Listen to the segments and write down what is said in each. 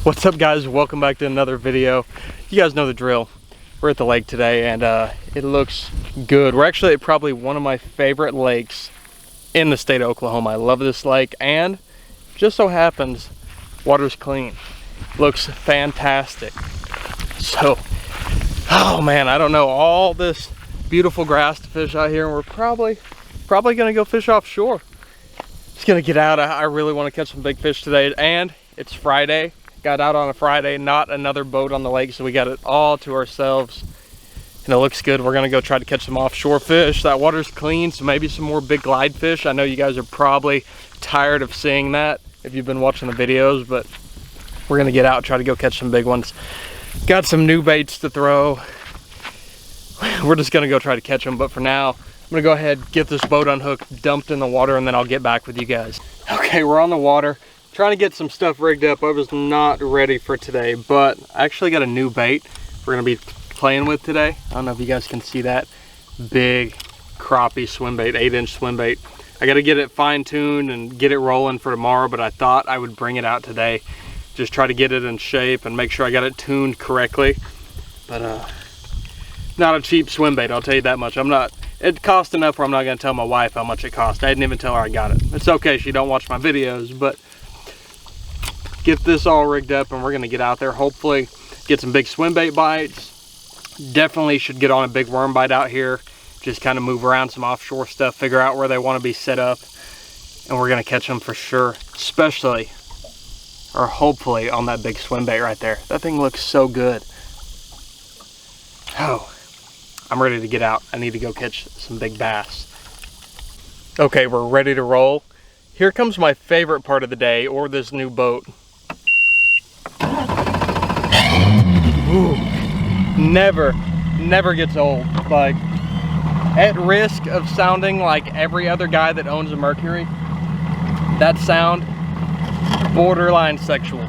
What's up, guys? Welcome back to another video. You guys know the drill. We're at the lake today and it looks good. We're actually at probably one of my favorite lakes in the state of Oklahoma. I love this lake, and just so happens water's clean. Looks fantastic. So, oh man, I don't know, all this beautiful grass to fish out here, and we're probably gonna go fish offshore. Just gonna get out. I really want to catch some big fish today, and it's Friday. Got out on a Friday, not another boat on the lake, so we got it all to ourselves, and it looks good. We're gonna go try to catch some offshore fish. That water's clean, so maybe some more big glide fish. I know you guys are probably tired of seeing that if you've been watching the videos, but we're gonna get out and try to go catch some big ones. Got some new baits to throw. We're just gonna go try to catch them, but for now, I'm gonna go ahead, get this boat unhooked, dumped in the water, and then I'll get back with you guys. Okay, we're on the water. Trying to get some stuff rigged up. I was not ready for today, but I actually got a new bait we're gonna be playing with today. I don't know if you guys can see that big crappie swim bait, 8-inch swim bait. I got to get it fine-tuned and get it rolling for tomorrow, but I thought I would bring it out today. Just try to get it in shape and make sure I got it tuned correctly. But not a cheap swim bait, I'll tell you that much. It cost enough where I'm not gonna tell my wife how much it cost. I didn't even tell her I got it. It's okay, she don't watch my videos, but get this all rigged up and we're gonna get out there, hopefully get some big swim bait bites. Definitely should get on a big worm bite out here. Just kind of move around some offshore stuff, figure out where they want to be set up, and we're gonna catch them for sure, especially or hopefully on that big swim bait right there. That thing looks so good. Oh, I'm ready to get out. I need to go catch some big bass. Okay, we're ready to roll. Here comes my favorite part of the day, or this new boat. Ooh, never gets old. Like, at risk of sounding like every other guy that owns a Mercury, that sound, borderline sexual.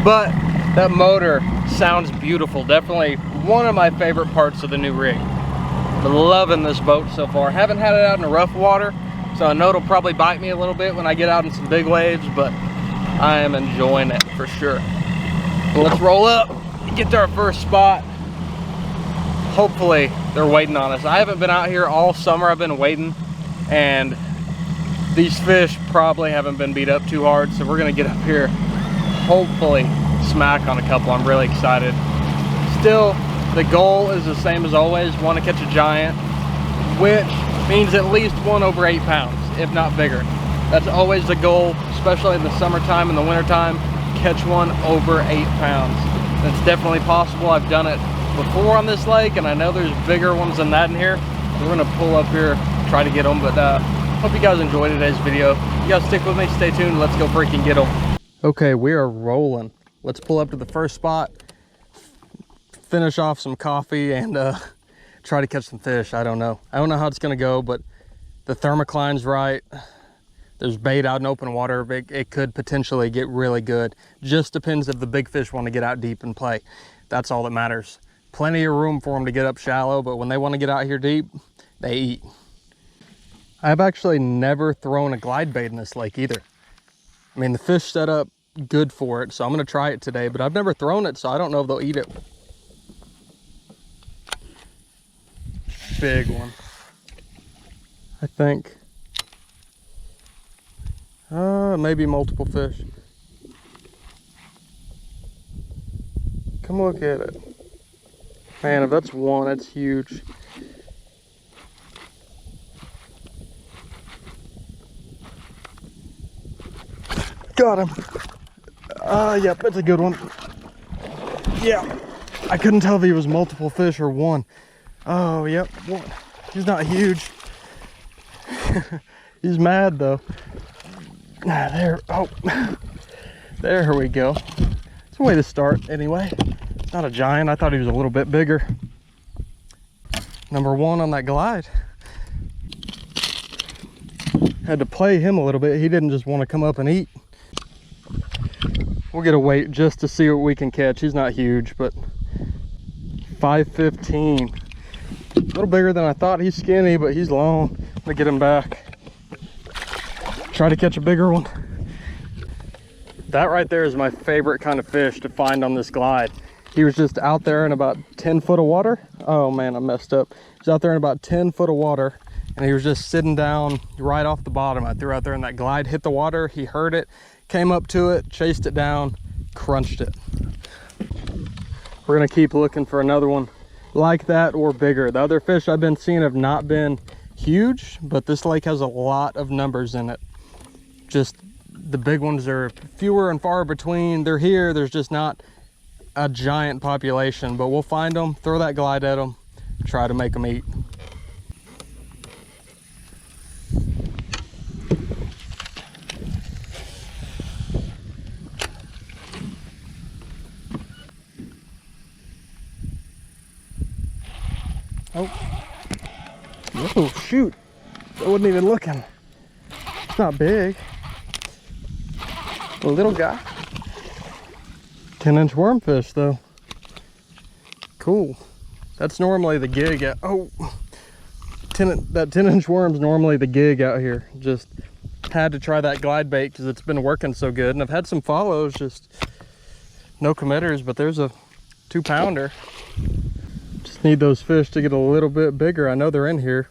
But that motor sounds beautiful. Definitely one of my favorite parts of the new rig. Been loving this boat so far. Haven't had it out in the rough water, so I know it'll probably bite me a little bit when I get out in some big waves, but I am enjoying it for sure. Well, let's roll up and get to our first spot. Hopefully they're waiting on us. I haven't been out here all summer. I've been waiting, and these fish probably haven't been beat up too hard, so we're gonna get up here, hopefully smack on a couple. I'm really excited. Still, the goal is the same as always. Want to catch a giant, which means at least one over 8 pounds, if not bigger. That's always the goal, especially in the summertime and the wintertime. Catch one over 8 pounds. That's definitely possible. I've done it before on this lake, and I know there's bigger ones than that in here. So we're gonna pull up here, try to get them, but hope you guys enjoyed today's video. You guys stick with me, stay tuned, let's go freaking get them. Okay, we are rolling. Let's pull up to the first spot, finish off some coffee, and try to catch some fish. I don't know how it's gonna go, but the thermocline's right. There's bait out in open water. It could potentially get really good. Just depends if the big fish want to get out deep and play. That's all that matters. Plenty of room for them to get up shallow, but when they want to get out here deep, they eat. I've actually never thrown a glide bait in this lake either. I mean, the fish set up good for it, so I'm going to try it today, but I've never thrown it, so I don't know if they'll eat it. Big one, I think. Maybe multiple fish. Come look at it. Man, if that's one, it's huge. Got him. Yep, that's a good one. Yeah, I couldn't tell if he was multiple fish or one. Oh, yep, one. He's not huge. He's mad though. There, oh, there we go. It's a way to start anyway. It's not a giant. I thought he was a little bit bigger. Number one on that glide. Had to play him a little bit. He didn't just want to come up and eat. We'll get a weight just to see what we can catch. He's not huge, but 515. A little bigger than I thought. He's skinny, but he's long. I'm gonna get him back. Try to catch a bigger one. That right there is my favorite kind of fish to find on this glide. He was just out there in about 10 foot of water. Oh man, I messed up. He was out there in about 10 foot of water, and he was just sitting down right off the bottom. I threw out there and that glide hit the water. He heard it, came up to it, chased it down, crunched it. We're gonna keep looking for another one like that or bigger. The other fish I've been seeing have not been huge, but this lake has a lot of numbers in it. Just the big ones are fewer and far between. They're here, there's just not a giant population, but we'll find them, throw that glide at them, try to make them eat. Oh shoot, I wasn't even looking. It's not big. A little guy. 10-inch wormfish though. Cool. That's normally the gig at, that 10-inch worm's normally the gig out here. Just had to try that glide bait because it's been working so good. And I've had some follows, just no committers, but there's a 2-pounder. Just need those fish to get a little bit bigger. I know they're in here.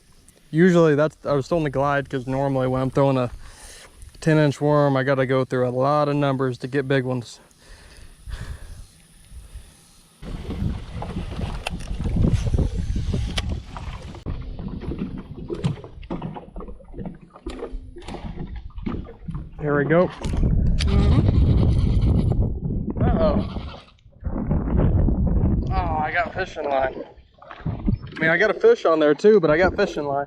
Usually I was throwing the glide because normally when I'm throwing a 10-inch worm, I gotta go through a lot of numbers to get big ones. Here we go. Uh-oh. Oh, I got fishing line. I mean, I got a fish on there too, but I got fishing line.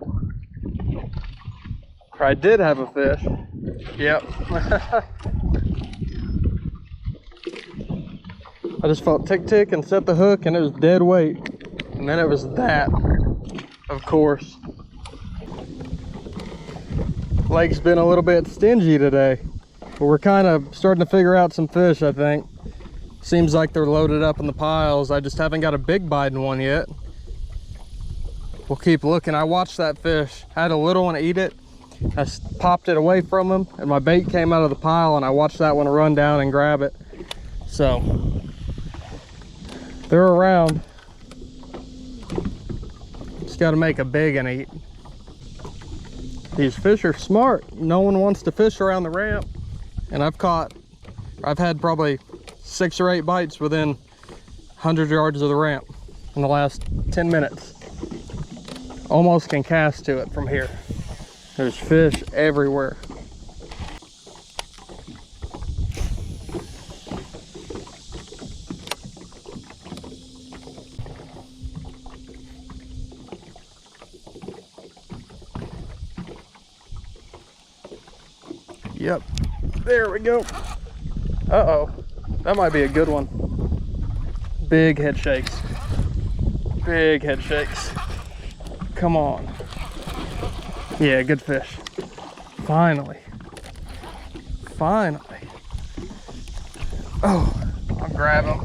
Or I did have a fish. Yep. I just felt tick tick and set the hook and it was dead weight. And then it was that, of course. Lake's been a little bit stingy today, but we're kind of starting to figure out some fish, I think. Seems like they're loaded up in the piles. I just haven't got a big biting one yet. We'll keep looking. I watched that fish. I had a little one eat it. I popped it away from him and my bait came out of the pile and I watched that one run down and grab it. So they're around. Just got to make a big and eat. These fish are smart. No one wants to fish around the ramp, and I've had probably 6 or 8 bites within 100 yards of the ramp in the last 10 minutes. Almost can cast to it from here. There's fish everywhere. Yep, there we go. Uh-oh, that might be a good one. Big head shakes. Big head shakes. Come on. Yeah, good fish. Finally. Finally. Oh, I'll grab him.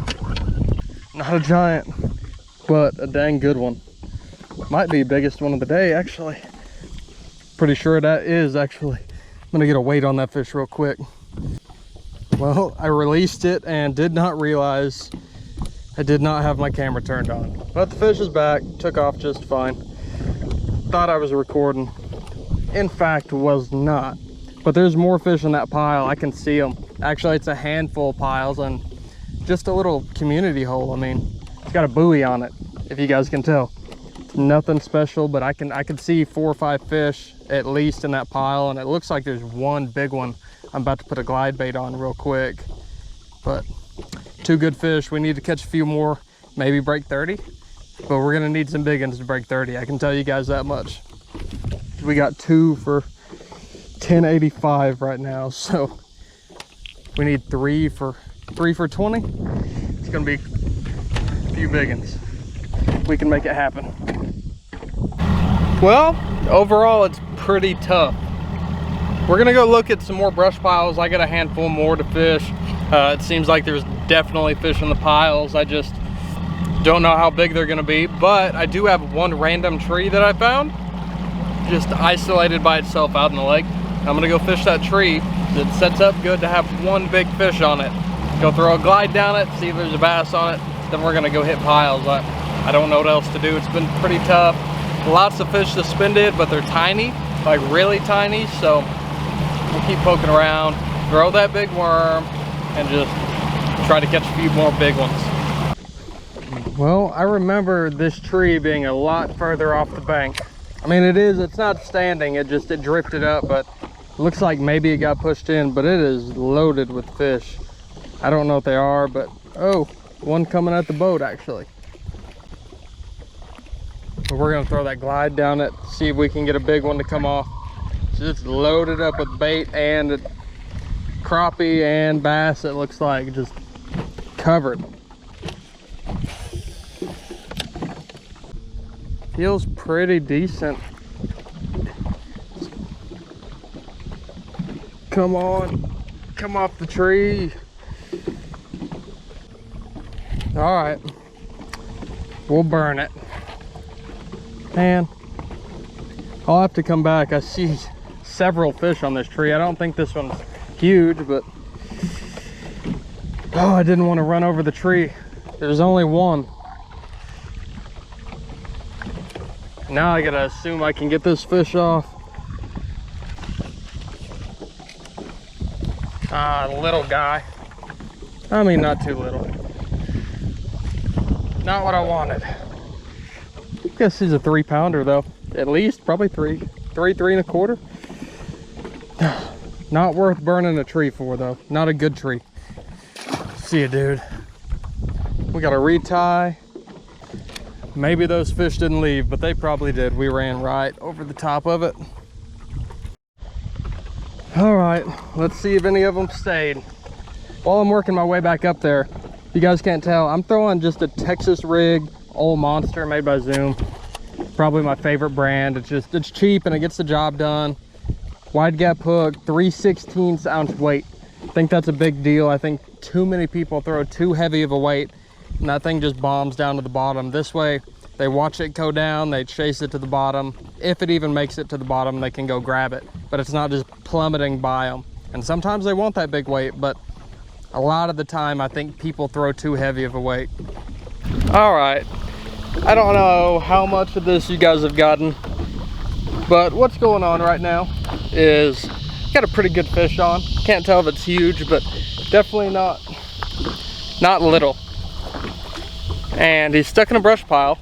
Not a giant, but a dang good one. Might be biggest one of the day, actually. Pretty sure that is, actually. I'm gonna get a weight on that fish real quick. Well, I released it and did not realize I did not have my camera turned on. But the fish is back, took off just fine. Thought I was recording. In fact, was not. But there's more fish in that pile, I can see them. Actually, it's a handful of piles and just a little community hole. I mean, it's got a buoy on it, if you guys can tell. It's nothing special, but I can see 4 or 5 fish at least in that pile, and it looks like there's one big one I'm about to put a glide bait on real quick. But 2 good fish. We need to catch a few more, maybe break 30, but we're gonna need some big ones to break 30. I can tell you guys that much. We got 2 for 10.85 right now, so we need 3 for 20. It's gonna be a few big ones. We can make it happen. Well, overall it's pretty tough. We're gonna go look at some more brush piles. I got a handful more to fish. It seems like there's definitely fish in the piles. I just don't know how big they're gonna be, but I do have one random tree that I found, just isolated by itself out in the lake. I'm gonna go fish that tree It sets up good to have one big fish on it. Go throw a glide down it, see if there's a bass on it, then we're gonna go hit piles. I don't know what else to do. It's been pretty tough. Lots of fish suspended, but they're tiny, like really tiny, so we'll keep poking around, throw that big worm, and just try to catch a few more big ones. Well, I remember this tree being a lot further off the bank. I mean, it's not standing, it drifted up, but it looks like maybe it got pushed in, but it is loaded with fish. I don't know what they are, but oh, one coming at the boat actually. We're gonna throw that glide down it, see if we can get a big one to come off. Just loaded up with bait and crappie and bass, it looks like, just covered. Feels pretty decent. Come on, come off the tree. All right, we'll burn it. Man, I'll have to come back. I see several fish on this tree. I don't think this one's huge, but oh, I didn't want to run over the tree. There's only one. Now I gotta assume I can get this fish off. Ah, little guy. I mean, not too little. Not what I wanted. I guess he's a 3-pounder though. At least, probably three and a quarter. Not worth burning a tree for though. Not a good tree. See ya, dude. We gotta retie. Maybe those fish didn't leave, but they probably did. We ran right over the top of it. All right, let's see if any of them stayed. While I'm working my way back up there, if you guys can't tell, I'm throwing just a Texas rig old monster made by Zoom. Probably my favorite brand. It's cheap and it gets the job done. Wide gap hook, 3/16 ounce weight. I think that's a big deal. I think too many people throw too heavy of a weight and that thing just bombs down to the bottom. This way, they watch it go down, they chase it to the bottom. If it even makes it to the bottom, they can go grab it, but it's not just plummeting by them. And sometimes they want that big weight, but a lot of the time, I think people throw too heavy of a weight. All right, I don't know how much of this you guys have gotten, but what's going on right now is got a pretty good fish on. Can't tell if it's huge, but definitely not little. And he's stuck in a brush pile.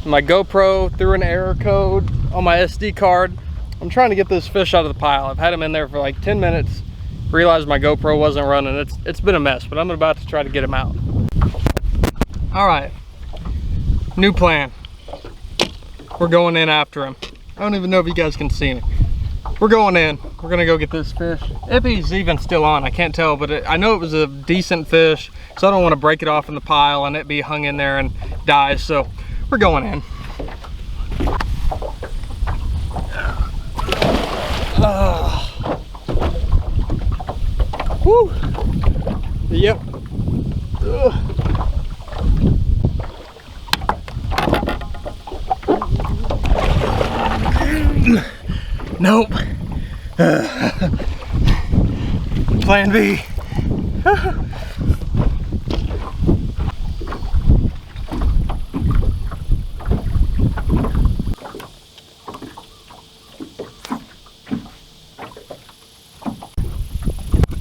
My GoPro threw an error code on my SD card. I'm trying to get this fish out of the pile. I've had him in there for like 10 minutes. Realized my GoPro wasn't running. It's been a mess, but I'm about to try to get him out. All right, new plan. We're going in after him. I don't even know if you guys can see me. We're going in. We're gonna go get this fish. If he's even still on, I can't tell, but I know it was a decent fish, so I don't want to break it off in the pile and it be hung in there and die. So we're going in. Woo. Yep. Nope. Plan B.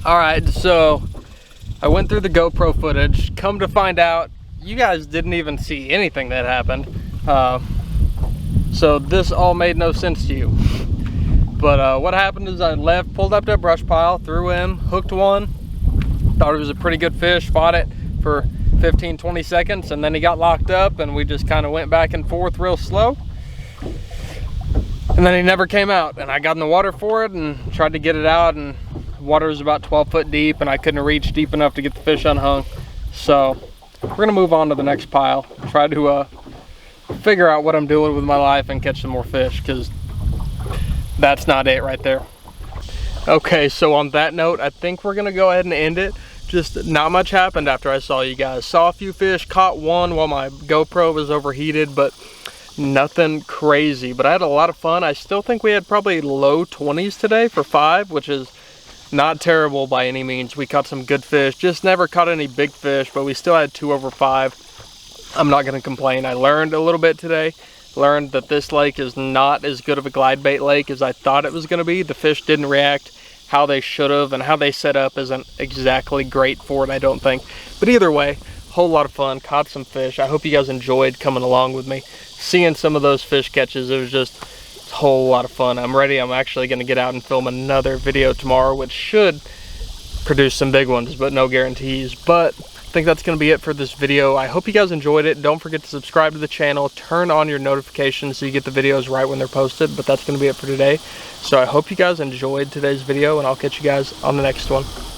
All right, so I went through the GoPro footage. Come to find out, you guys didn't even see anything that happened. So this all made no sense to you. But what happened is I left, pulled up that brush pile, threw him, hooked one, thought it was a pretty good fish, fought it for 15-20 seconds, and then he got locked up and we just kind of went back and forth real slow. And then he never came out, and I got in the water for it and tried to get it out, and the water was about 12 foot deep and I couldn't reach deep enough to get the fish unhung. So we're gonna move on to the next pile, try to figure out what I'm doing with my life and catch some more fish, because that's not it right there. Okay, so on that note, I think we're gonna go ahead and end it. Just not much happened after I saw you guys. Saw a few fish, caught one while my GoPro was overheated, but nothing crazy. But I had a lot of fun. I still think we had probably low 20s today for 5, which is Not terrible by any means. We caught some good fish, just never caught any big fish, but we still had 2 over 5. I'm not gonna complain. I learned a little bit today. Learned that this lake is not as good of a glide bait lake as I thought it was gonna be. The fish didn't react how they should have, and how they set up isn't exactly great for it, I don't think. But either way, whole lot of fun, caught some fish. I hope you guys enjoyed coming along with me, seeing some of those fish catches. It was just a whole lot of fun. I'm ready. I'm actually gonna get out and film another video tomorrow, which should produce some big ones, but no guarantees. But I think that's gonna be it for this video. I hope you guys enjoyed it. Don't forget to subscribe to the channel, turn on your notifications so you get the videos right when they're posted. But that's gonna be it for today. So I hope you guys enjoyed today's video, and I'll catch you guys on the next one.